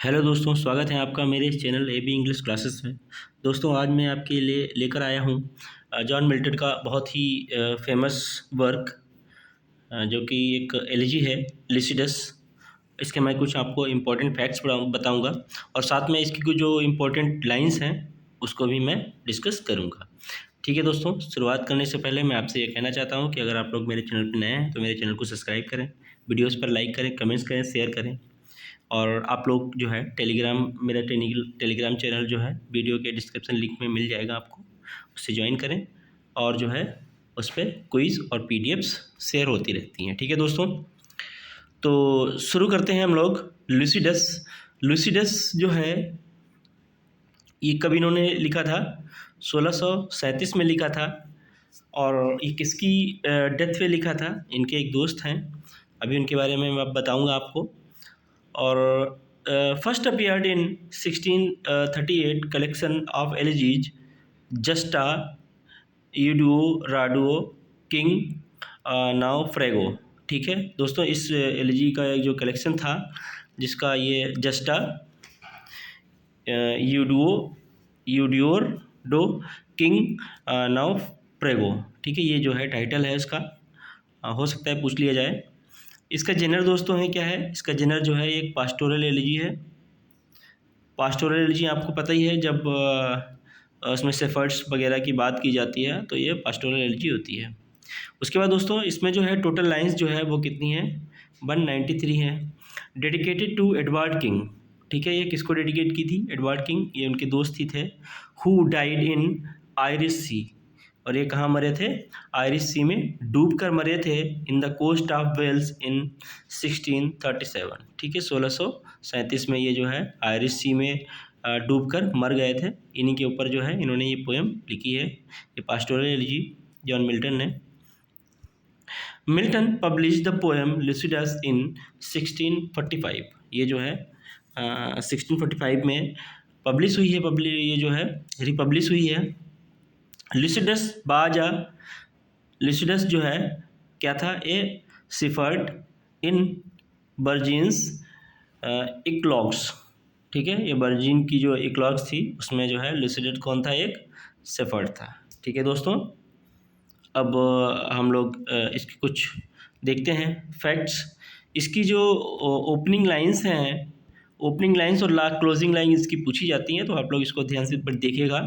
Hello दोस्तों, स्वागत है आपका मेरे इस channel A B English classes में। दोस्तों, आज मैं आपके लिए लेकर आया हूँ जॉन मिल्टन का बहुत ही फेमस वर्क, जो कि एक एलिजी है, लिसिडस। इसके मैं कुछ आपको इम्पोर्टेंट फैक्ट्स बताऊंगा और साथ में इसकी कुछ जो इम्पोर्टेंट लाइंस हैं उसको भी मैं डिस्कस करूंगा। ठीक है दोस्तों, शुरुआत करने से पहले मैं आपसे ये कहना चाहता हूँ कि अगर आप लोग मेरे चैनल पर नए हैं तो मेरे चैनल को सब्सक्राइब करें, वीडियोस पर लाइक करें, कमेंट्स करें, शेयर करें। और आप लोग जो है मेरा टेलीग्राम चैनल जो है वीडियो के डिस्क्रिप्शन लिंक में मिल जाएगा, आपको उससे ज्वाइन करें। और जो है उस पर क्विज़ और पीडीएफ्स शेयर होती रहती हैं। ठीक है दोस्तों, तो शुरू करते हैं हम लोग। लुसिडस जो है ये कब इन्होंने लिखा था? 1637 में लिखा था। और ये किसकी डेथ पे लिखा था? इनके एक दोस्त हैं, अभी उनके बारे में मैं बताऊंगा आपको। और first appeared in 1638 collection of elegies जस्टा यूडुओ राडुओ किंग नाउ फ्रेगो। ठीक है दोस्तों, इस एलिजी का जो कलेक्शन था जिसका ये जस्टा यूडुओ यूडियोर डो किंग नाउ फ्रेगो, ठीक है, ये जो है टाइटल है इसका। हो सकता है पूछ लिया जाए। इसका जेनर दोस्तों है क्या है? इसका जेनर जो है एक पास्टोरल एलिजी है। पास्टोरल एलिजी आपको पता ही है, जब उसमें शेफर्ड्स वगैरह की बात की जाती है तो ये पास्टोरल एलिजी होती है। उसके बाद दोस्तों इसमें जो है टोटल लाइंस जो है वो कितनी है? 193 है। Dedicated to Edward King. ठीक है, ये किसको डेडिकेट की थी? एडवर्ड किंग, ये उनके दोस्त ही थे। हु डाइड इन आयरिश सी। और ये कहाँ मरे थे? आयरिश सी में डूब कर मरे थे। In the coast of Wales in 1637। ठीक है, 1637 में ये जो है आयरिश सी में डूब कर मर गए थे। इन्हीं के ऊपर जो है इन्होंने ये पोएम लिखी है, ये पास्टोरल एलिजी जॉन मिल्टन ने। Milton publish the poem Lycidas in 1645। ये जो है 1645 में पब्लिश हुई है, ये जो है रिपब्लिश हुई है। लिसिडस जो है क्या था? ए सिफर्ड इन वर्जिन्स इक्लॉग्स। ठीक है, ये वर्जिन की जो इक्लॉग्स थी उसमें जो है लिसिडस कौन था? एक सेफर्ड था। ठीक है दोस्तों, अब हम लोग इसके कुछ देखते हैं फैक्ट्स। इसकी जो ओपनिंग लाइंस हैं, ओपनिंग लाइंस और क्लोजिंग लाइन इसकी पूछी जाती हैं, तो आप लोग इसको ध्यान से देखिएगा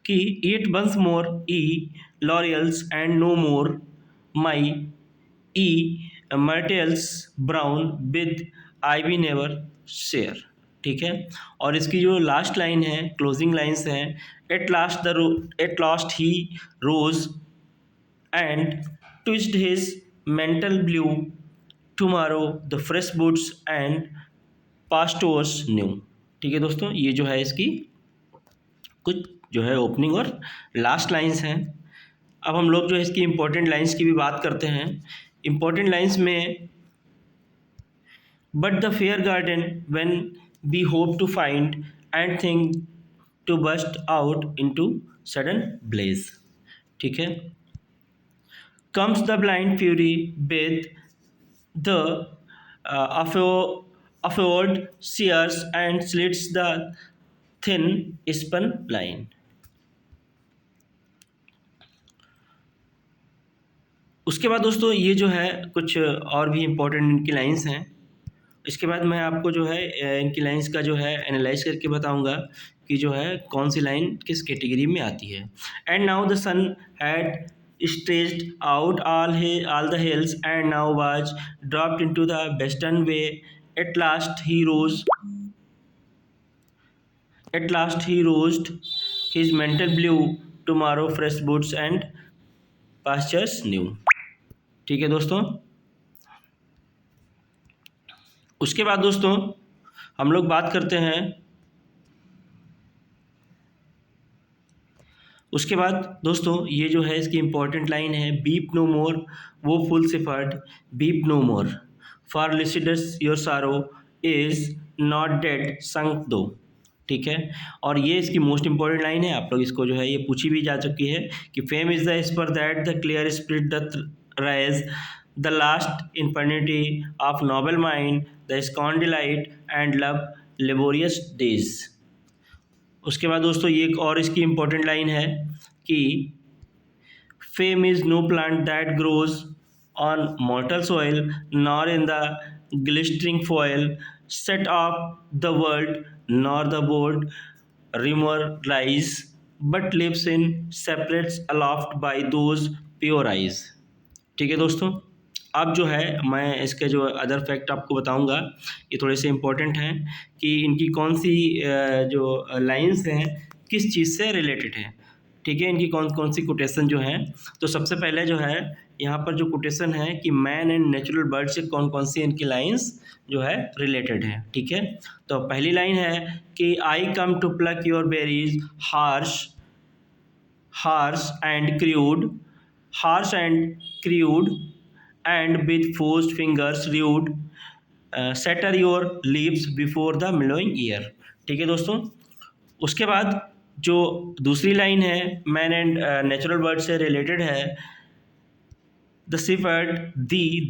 कि yet once more ye laurels and no more my ye myrtles brown with ivy never sere. ठीक है, और इसकी जो लास्ट लाइन है, क्लोजिंग लाइंस हैं, at last he rose and twist his mental blue tomorrow the fresh boots and pastors new। ठीक है दोस्तों, ये जो है इसकी कुछ जो है ओपनिंग और लास्ट लाइंस हैं। अब हम लोग जो है इसकी इम्पोर्टेंट लाइंस की भी बात करते हैं। इम्पोर्टेंट लाइंस में but the fair garden when we hope to find and think to burst out into sudden blaze. ठीक है, comes the blind fury with the afford shears and slits the thin spun line। उसके बाद दोस्तों ये जो है कुछ और भी इम्पोर्टेंट इनकी लाइंस हैं। इसके बाद मैं आपको जो है इनकी लाइंस का जो है एनालाइज करके बताऊंगा कि जो है कौन सी लाइन किस कैटेगरी में आती है। And now the sun had stretched out all the hills and now was dropped into the western way। At last he rose his mental blue tomorrow fresh boots and pastures new। ठीक है दोस्तों, उसके बाद दोस्तों हम लोग बात करते हैं। उसके बाद दोस्तों ये जो है इसकी इम्पोर्टेंट लाइन है, weep no more woeful shepherds weep no more for Lycidas your sorrow is not dead sunk though. ठीक है, और ये इसकी मोस्ट इंपॉर्टेंट लाइन है। आप लोग इसको जो है ये पूछी भी जा चुकी है कि fame is the spur that the clear spirit the raise the last infirmity of noble mind the scorn delight and love laborious days. उसके बाद दोस्तों ये एक और इसकी इम्पोर्टेंट लाइन है कि fame is no plant that grows on mortal soil nor in the glistering foil set of the world nor the board rumor lies but lives in separates aloft by those pure eyes। ठीक है दोस्तों, अब जो है मैं इसके जो other fact आपको बताऊंगा ये थोड़े से इम्पोर्टेंट हैं कि इनकी कौन सी जो लाइंस हैं किस चीज़ से रिलेटेड है। ठीक है, इनकी कौन कौन सी कोटेशन जो है, तो सबसे पहले जो है यहाँ पर जो कोटेशन है कि मैन एंड नेचुरल बर्ड से कौन कौन सी इनकी लाइंस जो है रिलेटेड है। ठीक है, तो पहली लाइन है कि I come to pluck your berries harsh and crude, harsh and crude and with forced fingers rude shatter your lips before the mellowing ear। ठीक है दोस्तों, उसके बाद जो दूसरी लाइन है मैन एंड नेचुरल बर्ड से रिलेटेड है, the shepherd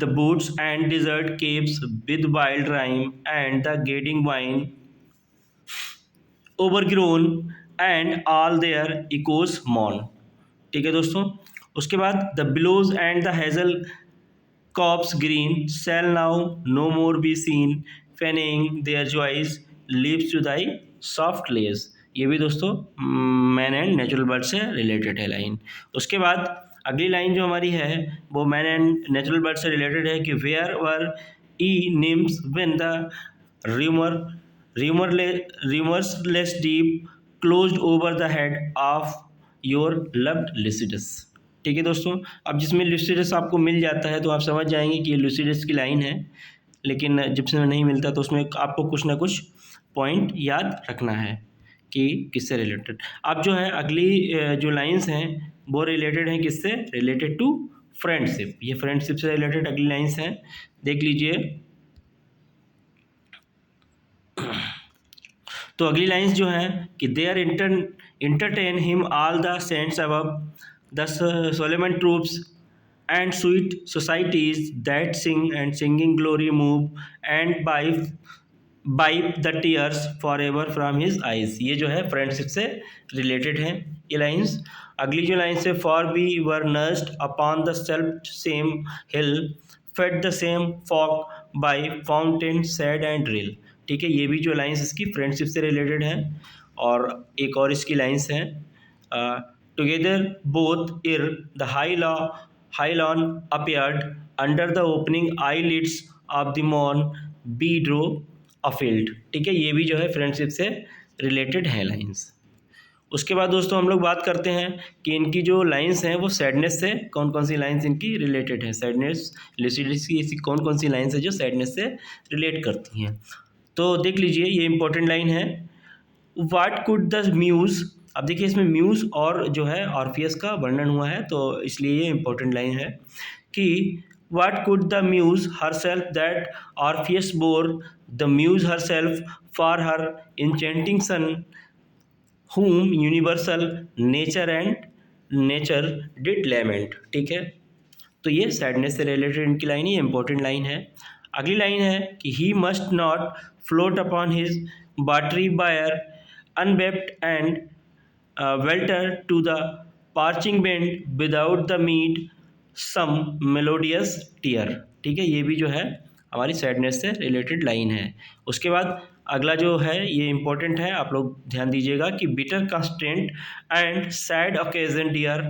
the boots and desert caves with wild rhyme and the gadding wine overgrown and all their echoes mourn। ठीक है दोस्तों, उसके बाद the willows and the hazel copses green shall now no more be seen fanning their joyous leaves to thy soft lays. ये भी दोस्तों man and natural world से related है लाइन। उसके बाद अगली लाइन जो हमारी है वो मैन एंड नेचुरल बर्ड से रिलेटेड है कि where were ye nymphs when the remorseless deep closed over the head of your loved Lycidas. ठीक है दोस्तों, अब जिसमें लुसिडस आपको मिल जाता है तो आप समझ जाएंगे कि ये लुसिडस की लाइन है, लेकिन जिसमें नहीं मिलता तो उसमें आपको कुछ ना कुछ पॉइंट याद रखना है कि किससे रिलेटेड। अब जो है अगली जो लाइंस हैं वो रिलेटेड हैं किससे, रिलेटेड टू फ्रेंडशिप। ये फ्रेंडशिप से रिलेटेड अगली लाइंस हैं, देख लीजिए। तो अगली लाइंस जो हैं कि there entertain him all the saints above, the Solomon troops and sweet societies that sing and singing glory move and wipe the tears forever from his eyes। ये जो है फ्रेंडशिप से रिलेटेड है ये लाइंस। अगली जो लाइंस है for we were nursed upon the self same hill fed the same flock by fountain shade and rill. ठीक है, ये भी जो लाइंस इसकी फ्रेंडशिप से रिलेटेड है। और एक और इसकी लाइंस हैं together both ere the high lawn appeared under the opening eyelids of the morn we drove afield. ठीक है, ये भी जो है फ्रेंडशिप से रिलेटेड है लाइंस। उसके बाद दोस्तों हम लोग बात करते हैं कि इनकी जो लाइंस हैं वो सैडनेस से कौन कौन सी लाइंस इनकी रिलेटेड है। सैडनेस लुसिडस की ऐसी कौन कौन सी लाइंस है जो सैडनेस से रिलेट करती हैं। तो देख लीजिए, ये इंपॉर्टेंट लाइन है वाट कुड द म्यूज़। अब देखिए इसमें म्यूज़ और जो है ऑर्फियस का वर्णन हुआ है, तो इसलिए ये इंपॉर्टेंट लाइन है कि what could the muse herself that Orpheus bore the muse herself for her enchanting son whom universal nature did lament. ठीक है, तो ये सैडनेस से रिलेटेड इनकी लाइन है, इंपॉर्टेंट लाइन है। अगली लाइन है कि he must not float upon his watery bier unwept and welter to the parching wind without the meed some melodious tear. ठीक है, ये भी जो है हमारी सैडनेस से रिलेटेड लाइन है। उसके बाद अगला जो है ये इंपॉर्टेंट है, आप लोग ध्यान दीजिएगा कि bitter constraint and sad occasion dear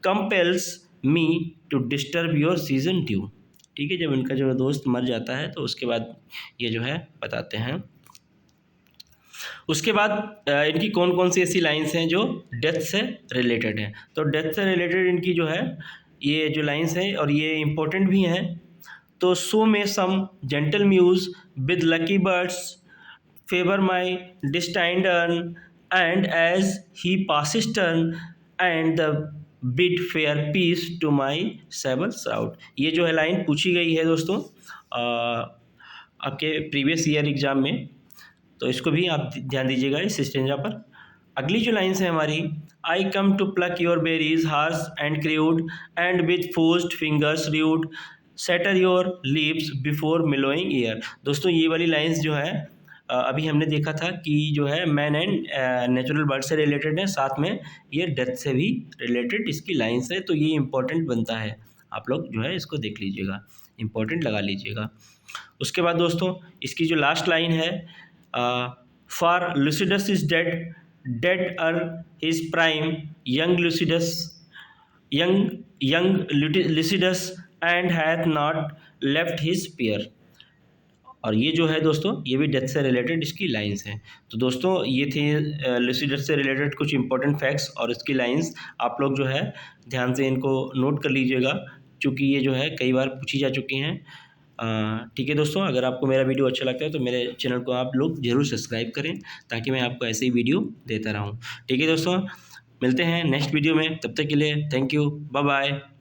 compels me to disturb your season due. ठीक है, जब इनका जो दोस्त मर जाता है तो उसके बाद ये जो है बताते हैं। उसके बाद इनकी कौन कौन सी ऐसी लाइंस हैं जो डेथ से रिलेटेड हैं। तो डेथ से रिलेटेड इनकी जो है ये जो लाइंस हैं और ये इम्पोर्टेंट भी हैं। तो so may some gentle muse with lucky words favour my destined urn and as he passes turn and the bid fair peace to my sable shroud. ये जो है लाइन पूछी गई है दोस्तों आपके प्रीवियस ईयर एग्ज़ाम में, तो इसको भी आप ध्यान दीजिएगा इस स्टेंजा पर। अगली जो लाइन्स है हमारी I come to pluck your berries harsh and crude and with forced fingers rude shatter your lips before mellowing year. दोस्तों ये वाली लाइन्स जो है अभी हमने देखा था कि जो है मैन एंड नेचुरल बर्थ से रिलेटेड है, साथ में ये डेथ से भी रिलेटेड इसकी लाइन्स है, तो ये इम्पोर्टेंट बनता है। आप लोग जो है इसको देख लीजिएगा, इम्पोर्टेंट लगा लीजिएगा। उसके बाद दोस्तों इसकी जो लास्ट लाइन है, for Lycidas is dead, dead ere his prime, young Lycidas and hath not left his peer. और ये जो है दोस्तों ये भी डेथ से रिलेटेड इसकी लाइंस हैं। तो दोस्तों ये थे लुसिडस से रिलेटेड कुछ इंपॉर्टेंट फैक्ट्स और इसकी लाइंस। आप लोग जो है ध्यान से इनको नोट कर लीजिएगा, क्योंकि ये जो है कई बार पूछी जा चुकी हैं। ठीक है दोस्तों, अगर आपको मेरा वीडियो अच्छा लगता है तो मेरे चैनल को आप लोग ज़रूर सब्सक्राइब करें, ताकि मैं आपको ऐसे ही वीडियो देता रहूँ। ठीक है दोस्तों, मिलते हैं नेक्स्ट वीडियो में, तब तक के लिए थैंक यू, बाय बाय।